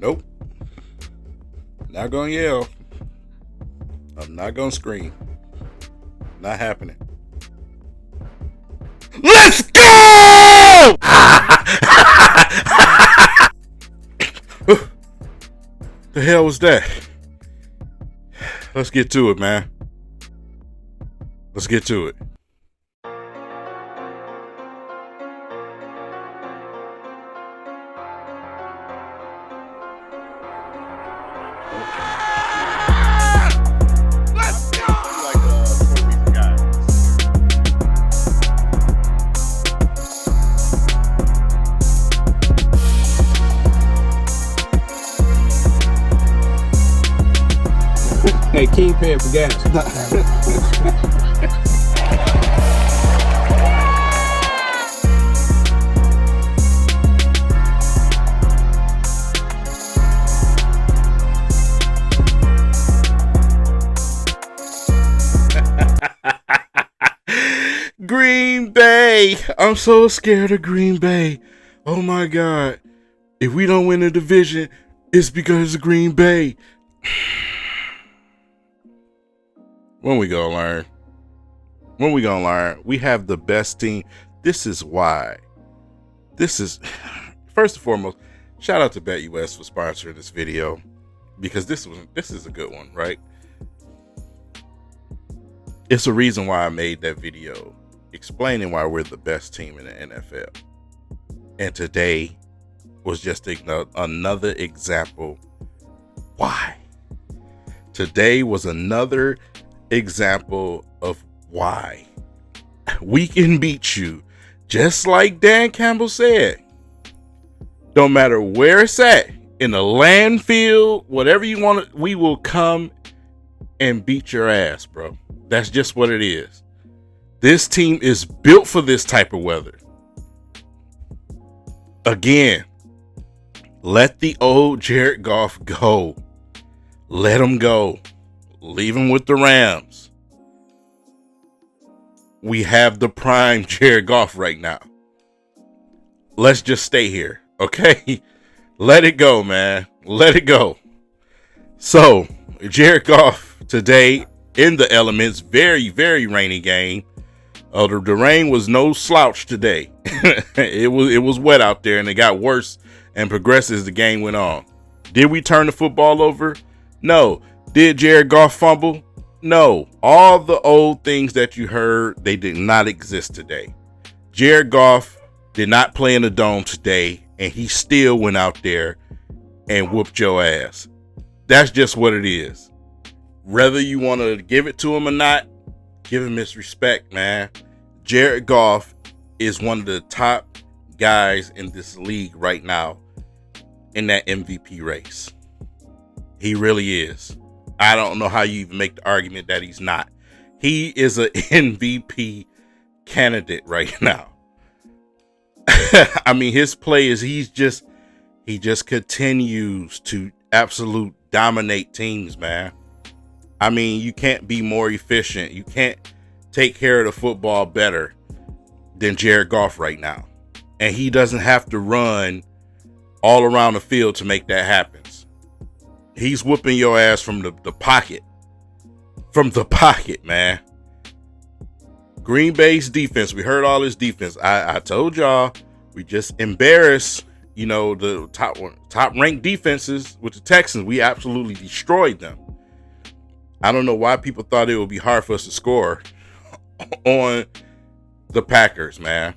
Nope. Not gonna yell. I'm not gonna scream. Not happening. Let's go! The hell was that? Let's get to it, man. Let's get to it. Hey, Kingpin for gas. Green Bay. I'm so scared of Green Bay. Oh my God. If we don't win the division, it's because of Green Bay. When we gonna learn? When we gonna learn? We have the best team. This is why. This is, first and foremost, shout out to BetUS for sponsoring this video, because this is a good one, right? It's a reason why I made that video explaining why we're the best team in the NFL. And today was just another example why. Today was another example of why we can beat you, just like Dan Campbell said. Don't matter where it's at, in the landfill, whatever you want, we will come and beat your ass, bro. That's just what it is. This team is built for this type of weather. Again, let the old Jared Goff go. Let him go. Leave him with the Rams. We have the prime Jared Goff right now. Let's just stay here, okay? Let it go, man. Let it go. So, Jared Goff today in the elements, very, very rainy game. The rain was no slouch today. It was wet out there, and it got worse and progressed as the game went on. Did we turn the football over? No. Did Jared Goff fumble? No. All the old things that you heard, they did not exist today. Jared Goff did not play in the dome today, and he still went out there and whooped your ass. That's just what it is. Whether you want to give it to him or not, give him his respect, man. Jared Goff is one of the top guys in this league right now in that MVP race. He really is. I don't know how you even make the argument that he's not. He is an MVP candidate right now. I mean, his play is he just continues to absolute dominate teams, man. I mean, you can't be more efficient. You can't take care of the football better than Jared Goff right now. And he doesn't have to run all around the field to make that happen. He's whooping your ass from the pocket. From the pocket, man. Green Bay's defense. We heard all his defense. I told y'all, we just embarrassed, the top ranked defenses with the Texans. We absolutely destroyed them. I don't know why people thought it would be hard for us to score on the Packers, man.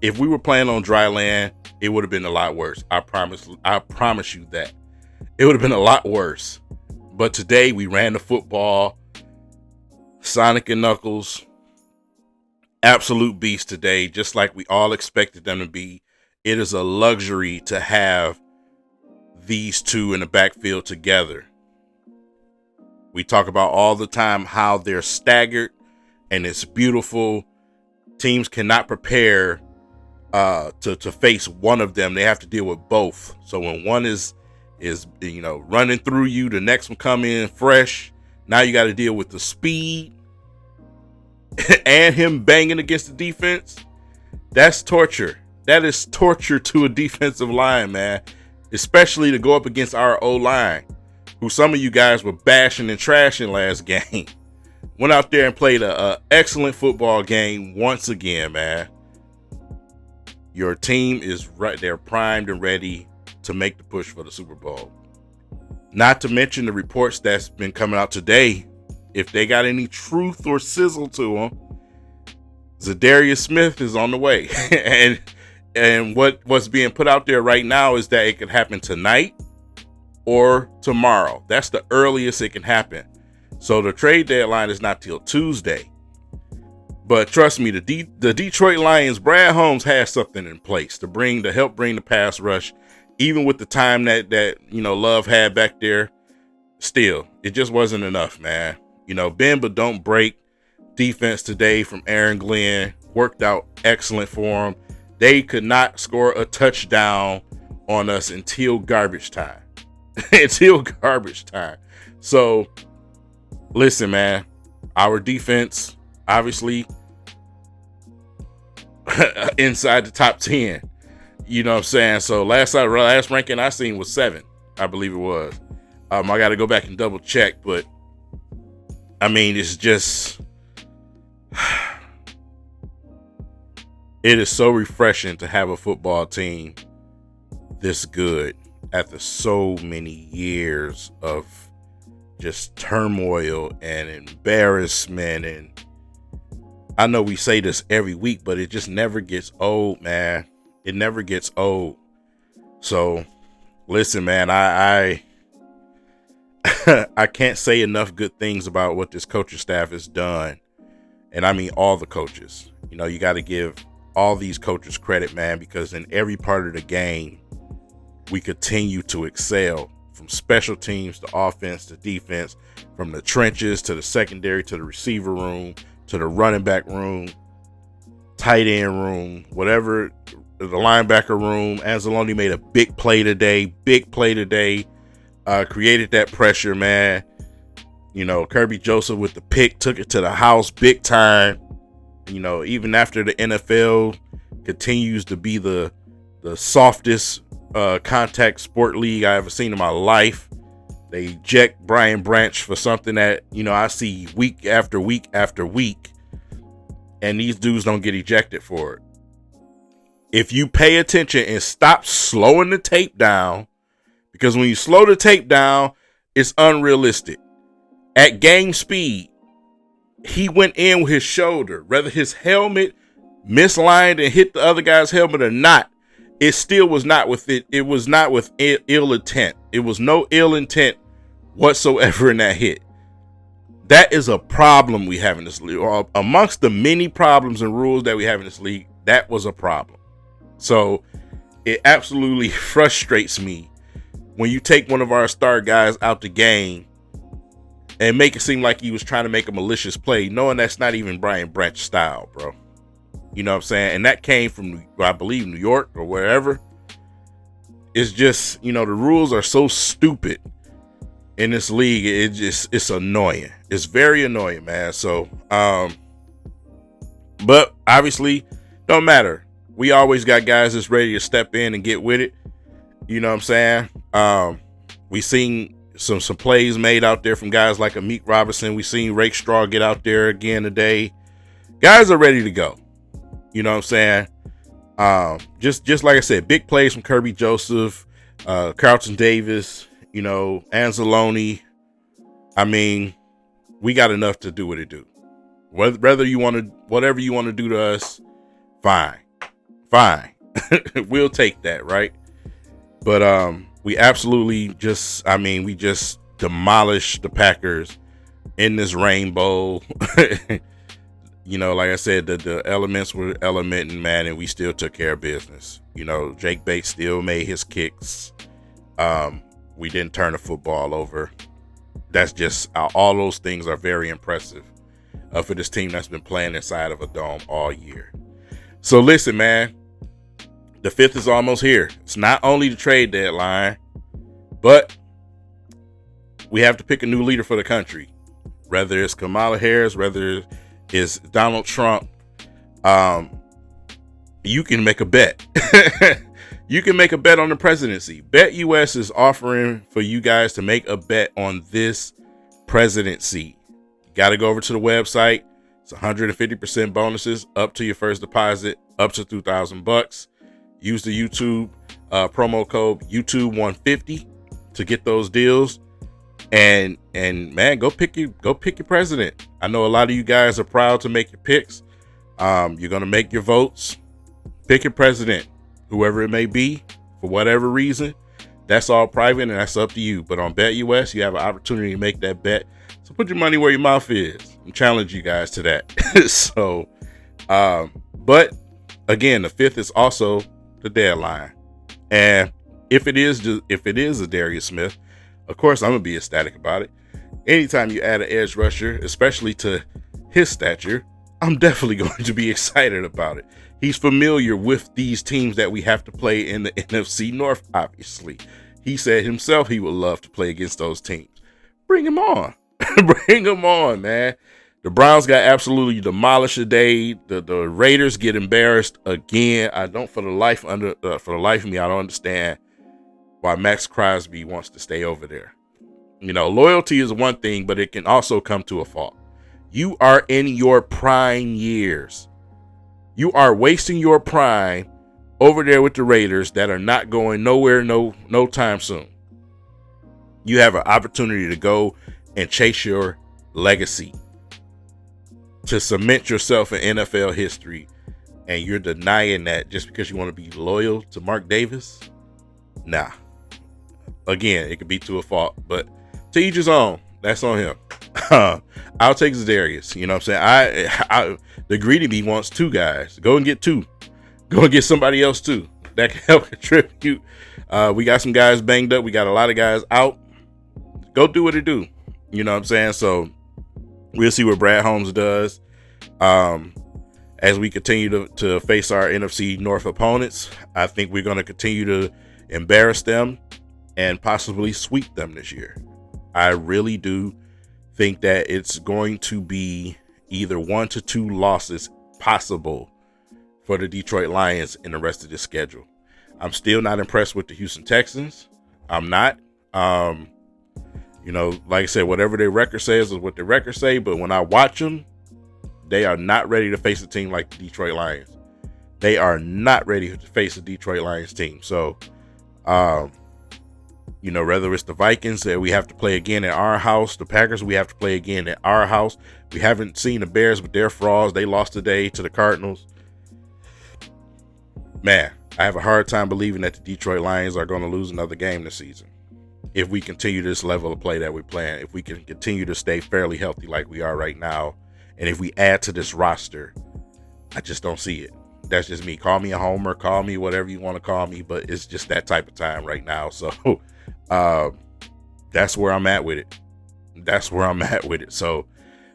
If we were playing on dry land, it would have been a lot worse. I promise you that. It would have been a lot worse. But today we ran the football. Sonic and Knuckles, absolute beast today, just like we all expected them to be. It is a luxury to have these two in the backfield together. We talk about all the time how they're staggered, and it's beautiful. Teams cannot prepare to face one of them. They have to deal with both. So when one is running through you, the next one come in fresh. Now you got to deal with the speed and him banging against the defense. That's torture. That is torture to a defensive line, man. especially to go up against our O-line, who some of you guys were bashing and trashing last game. Went out there and played a excellent football game once again, man. Your team is right there, primed and ready to make the push for the Super Bowl. Not to mention the reports that's been coming out today. If they got any truth or sizzle to them, Zadarius Smith is on the way. and what's being put out there right now is that it could happen tonight or tomorrow. That's the earliest it can happen. So the trade deadline is not till Tuesday. But trust me, the Detroit Lions, Brad Holmes has something in place to help bring the pass rush, even with the time that Love had back there. Still, it just wasn't enough, man. Bend but don't break defense today from Aaron Glenn worked out excellent for him. They could not score a touchdown on us until garbage time. So, listen, man, our defense, obviously, inside the top 10. You know what I'm saying? So last ranking I seen was 7, I believe it was. I got to go back and double check, but I mean, it's just, it is so refreshing to have a football team this good after so many years of just turmoil and embarrassment. And I know we say this every week, but it just never gets old, man. It never gets old. So listen, man, I I can't say enough good things about what this coaching staff has done. And I mean all the coaches. You got to give all these coaches credit, man, because in every part of the game, we continue to excel, from special teams to offense to defense, from the trenches to the secondary to the receiver room to the running back room, tight end room, whatever, the linebacker room. Anzalone made a big play today, created that pressure, man. Kirby Joseph with the pick took it to the house big time. Even after the NFL continues to be the softest contact sport league I ever seen in my life, they eject Brian Branch for something that, I see week after week after week, and these dudes don't get ejected for it. If you pay attention and stop slowing the tape down, because when you slow the tape down, it's unrealistic. At game speed, he went in with his shoulder, whether his helmet mislined and hit the other guy's helmet or not. It still was not with it. It was not with ill intent. It was no ill intent whatsoever in that hit. That is a problem we have in this league. Amongst the many problems and rules that we have in this league, that was a problem. So it absolutely frustrates me when you take one of our star guys out the game and make it seem like he was trying to make a malicious play, knowing that's not even Brian Branch style, bro. You know what I'm saying? And that came from, I believe, New York or wherever. It's just, the rules are so stupid in this league. It's annoying. It's very annoying, man. So, but obviously, don't matter. We always got guys that's ready to step in and get with it. You know what I'm saying? We seen some plays made out there from guys like Amik Robinson. We seen Rake Straw get out there again today. Guys are ready to go. You know what I'm saying? Just like I said, big plays from Kirby Joseph, Carlton Davis, Anzalone. I mean, we got enough to do what it do. Whatever you want to do to us, fine. We'll take that, right? But we absolutely we just demolished the Packers in this rainbow. Like I said, the elements were elementing, man, and we still took care of business. Jake Bates still made his kicks. We didn't turn the football over. That's just, all those things are very impressive for this team that's been playing inside of a dome all year. So listen, man, the 5th is almost here. It's not only the trade deadline, but we have to pick a new leader for the country. Whether it's Kamala Harris, whether it's Donald Trump, you can make a bet. You can make a bet on the presidency. BetUS is offering for you guys to make a bet on this presidency. You got to go over to the website. It's 150% bonuses up to your first deposit, up to $2,000. Use the YouTube promo code YouTube150 to get those deals. And man, go pick your president. I know a lot of you guys are proud to make your picks. You're gonna make your votes. Pick your president, whoever it may be, for whatever reason. That's all private and that's up to you. But on BetUS, you have an opportunity to make that bet. So put your money where your mouth is. I'm challenging you guys to that. So, but again, the 5th is also the deadline. And if it is a Darius Smith, of course, I'm going to be ecstatic about it. Anytime you add an edge rusher, especially to his stature, I'm definitely going to be excited about it. He's familiar with these teams that we have to play in the NFC North, obviously. He said himself he would love to play against those teams. Bring him on. Bring him on, man. The Browns got absolutely demolished today. The Raiders get embarrassed again. For the life of me, I don't understand why Max Crosby wants to stay over there. You know, loyalty is one thing, but it can also come to a fault. You are in your prime years. You are wasting your prime over there with the Raiders that are not going nowhere no time soon. You have an opportunity to go and chase your legacy, to cement yourself in NFL history, and you're denying that just because you want to be loyal to Mark Davis? Nah. Again, it could be to a fault, but to each his own. That's on him. I'll take Zadarius. You know what I'm saying? The greedy me wants 2 guys. Go and get 2. Go and get somebody else too that can help contribute. We got some guys banged up. We got a lot of guys out. Go do what it do. You know what I'm saying? So we'll see what Brad Holmes does as we continue to face our NFC North opponents. I think we're going to continue to embarrass them and possibly sweep them this year. I really do think that it's going to be either 1 to 2 losses possible for the Detroit Lions in the rest of the schedule. I'm still not impressed with the Houston Texans. I'm not. You know, like I said, whatever their record says is what their record say. But when I watch them, they are not ready to face a team like the Detroit Lions. They are not ready to face a Detroit Lions team. So, you know, whether it's the Vikings that we have to play again at our house, the Packers we have to play again at our house. We haven't seen the Bears with their frauds. They lost today to the Cardinals. Man, I have a hard time believing that the Detroit Lions are going to lose another game this season. If we continue this level of play that we're playing, if we can continue to stay fairly healthy like we are right now, and if we add to this roster, I just don't see it. That's just me. Call me a homer, call me whatever you want to call me, but it's just that type of time right now. So that's where I'm at with it. So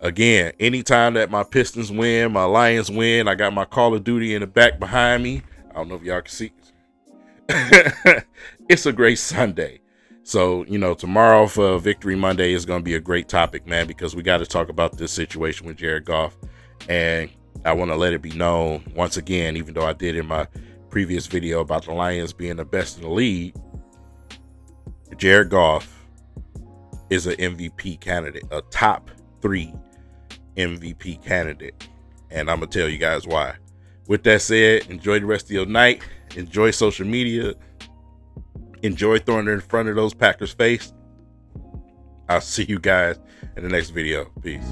again, anytime that my Pistons win, my Lions win, I got my Call of Duty in the back behind me. I don't know if y'all can see. It's a great Sunday. So, you know, tomorrow for Victory Monday is going to be a great topic, man, because we got to talk about this situation with Jared Goff. And I want to let it be known once again, even though I did in my previous video about the Lions being the best in the league, Jared Goff is an MVP candidate, a top 3 MVP candidate. And I'm going to tell you guys why. With that said, enjoy the rest of your night. Enjoy social media. Enjoy throwing it in front of those Packers' face. I'll see you guys in the next video. Peace.